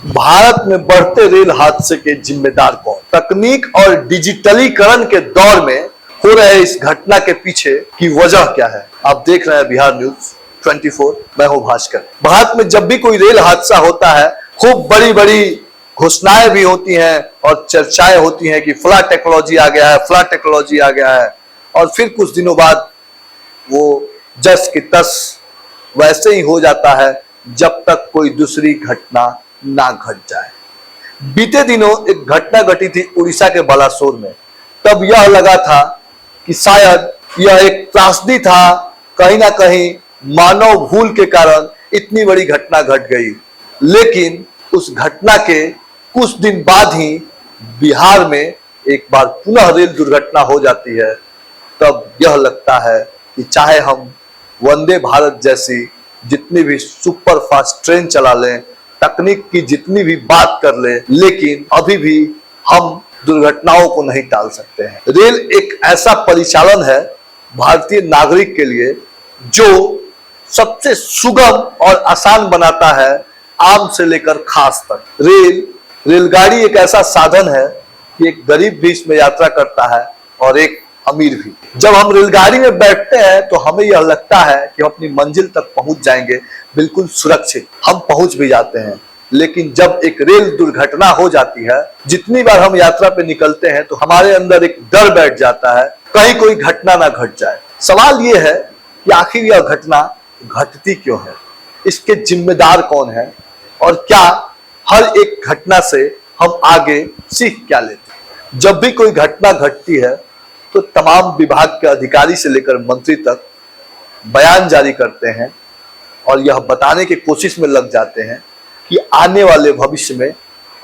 भारत में बढ़ते रेल हादसे के जिम्मेदार कौन? तकनीक और डिजिटलीकरण के दौर में हो रहे इस घटना के पीछे की वजह क्या है? आप देख रहे हैं बिहार न्यूज 24। मैं हूं भास्कर। भारत में जब भी कोई रेल हादसा होता है, खूब बड़ी बड़ी घोषणाएं भी होती हैं और चर्चाएं होती हैं कि फला टेक्नोलॉजी आ गया है, फला टेक्नोलॉजी आ गया है, और फिर कुछ दिनों बाद वो जस की तस वैसे ही हो जाता है जब तक कोई दूसरी घटना ना घट जाए। बीते दिनों एक घटना घटी थी उड़ीसा के बालासोर में। तब यह लगा था कि शायद यह एक त्रासदी था, कहीं ना कहीं मानव भूल के कारण इतनी बड़ी घटना घट गई। लेकिन उस घटना के कुछ दिन बाद ही बिहार में एक बार पुनः रेल दुर्घटना हो जाती है। तब यह लगता है कि चाहे हम वंदे भारत जैसी जितनी भी सुपर फास्ट ट्रेन चला लें, तकनीक की जितनी भी बात कर ले, लेकिन अभी भी हम दुर्घटनाओं को नहीं टाल सकते हैं। रेल एक ऐसा परिचालन है भारतीय नागरिक के लिए जो सबसे सुगम और आसान बनाता है, आम से लेकर खास तक। रेलगाड़ी एक ऐसा साधन है कि एक गरीब भी इसमें यात्रा करता है और एक अमीर भी। जब हम रेलगाड़ी में बैठते हैं तो हमें यह लगता है कि हम अपनी मंजिल तक पहुंच जाएंगे बिल्कुल सुरक्षित। हम पहुंच भी जाते हैं, लेकिन जब एक रेल दुर्घटना हो जाती है, जितनी बार हम यात्रा पे निकलते हैं तो हमारे अंदर एक डर बैठ जाता है, कहीं कोई घटना ना घट जाए। सवाल यह है कि आखिर यह घटना घटती क्यों है, इसके जिम्मेदार कौन है, और क्या हर एक घटना से हम आगे सीख क्या लेते हैं। जब भी कोई घटना घटती है तो तमाम विभाग के अधिकारी से लेकर मंत्री तक बयान जारी करते हैं और यह बताने की कोशिश में लग जाते हैं कि आने वाले भविष्य में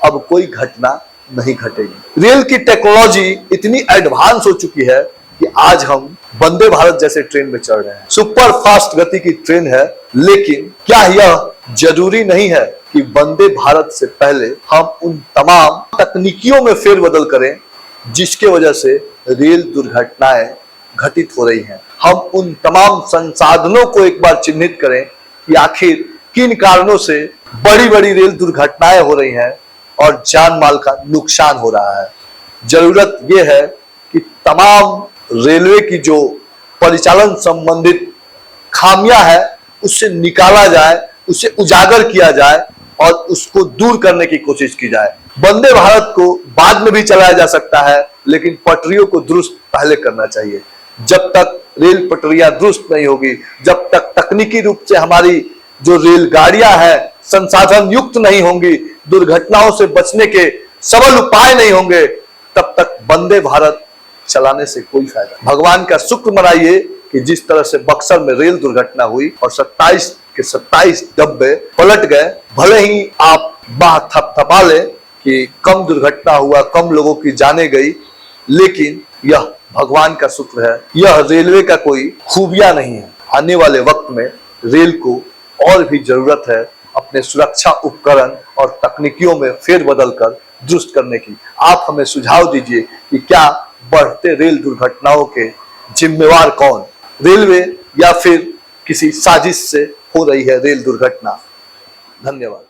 अब कोई घटना नहीं घटेगी। रेल की टेक्नोलॉजी इतनी एडवांस हो चुकी है कि आज हम वंदे भारत जैसे ट्रेन में चढ़ रहे हैं। सुपर फास्ट गति की ट्रेन है, लेकिन क्या यह जरूरी नहीं है कि वंदे भारत से पहले हम उन तमाम तकनीकियों में फेरबदल करें जिसके वजह से रेल दुर्घटनाएं घटित हो रही हैं। हम उन तमाम संसाधनों को एक बार चिन्हित करें कि आखिर किन कारणों से बड़ी बड़ी रेल दुर्घटनाएं हो रही हैं और जान माल का नुकसान हो रहा है। जरूरत यह है कि तमाम रेलवे की जो परिचालन संबंधित खामियां है उससे निकाला जाए, उसे उजागर किया जाए और उसको दूर करने की कोशिश की जाए। वंदे भारत को बाद में भी चलाया जा सकता है, लेकिन पटरियों को दुरुस्त पहले करना चाहिए। जब तक रेल पटरियां दुरुस्त नहीं होगी, जब तक तकनीकी रूप से हमारी जो रेलगाड़ियां हैं संसाधन युक्त नहीं होंगी, दुर्घटनाओं से बचने के सबल उपाय नहीं होंगे, तब तक वंदे भारत चलाने से कोई फायदा। भगवान का शुक्र मनाइए कि जिस तरह से बक्सर में रेल दुर्घटना हुई और 27 के 27 डब्बे पलट गए, भले ही आप बाह थपथपा ले कि कम दुर्घटना हुआ, कम लोगों की जाने गई, लेकिन यह भगवान का शुक्र है, यह रेलवे का कोई खूबियां नहीं है। आने वाले वक्त में रेल को और भी जरूरत है अपने सुरक्षा उपकरण और तकनीकियों में फेरबदल कर दुरुस्त करने की। आप हमें सुझाव दीजिए कि क्या बढ़ते रेल दुर्घटनाओं के जिम्मेवार कौन, रेलवे या फिर किसी साजिश से हो रही है रेल दुर्घटना। धन्यवाद।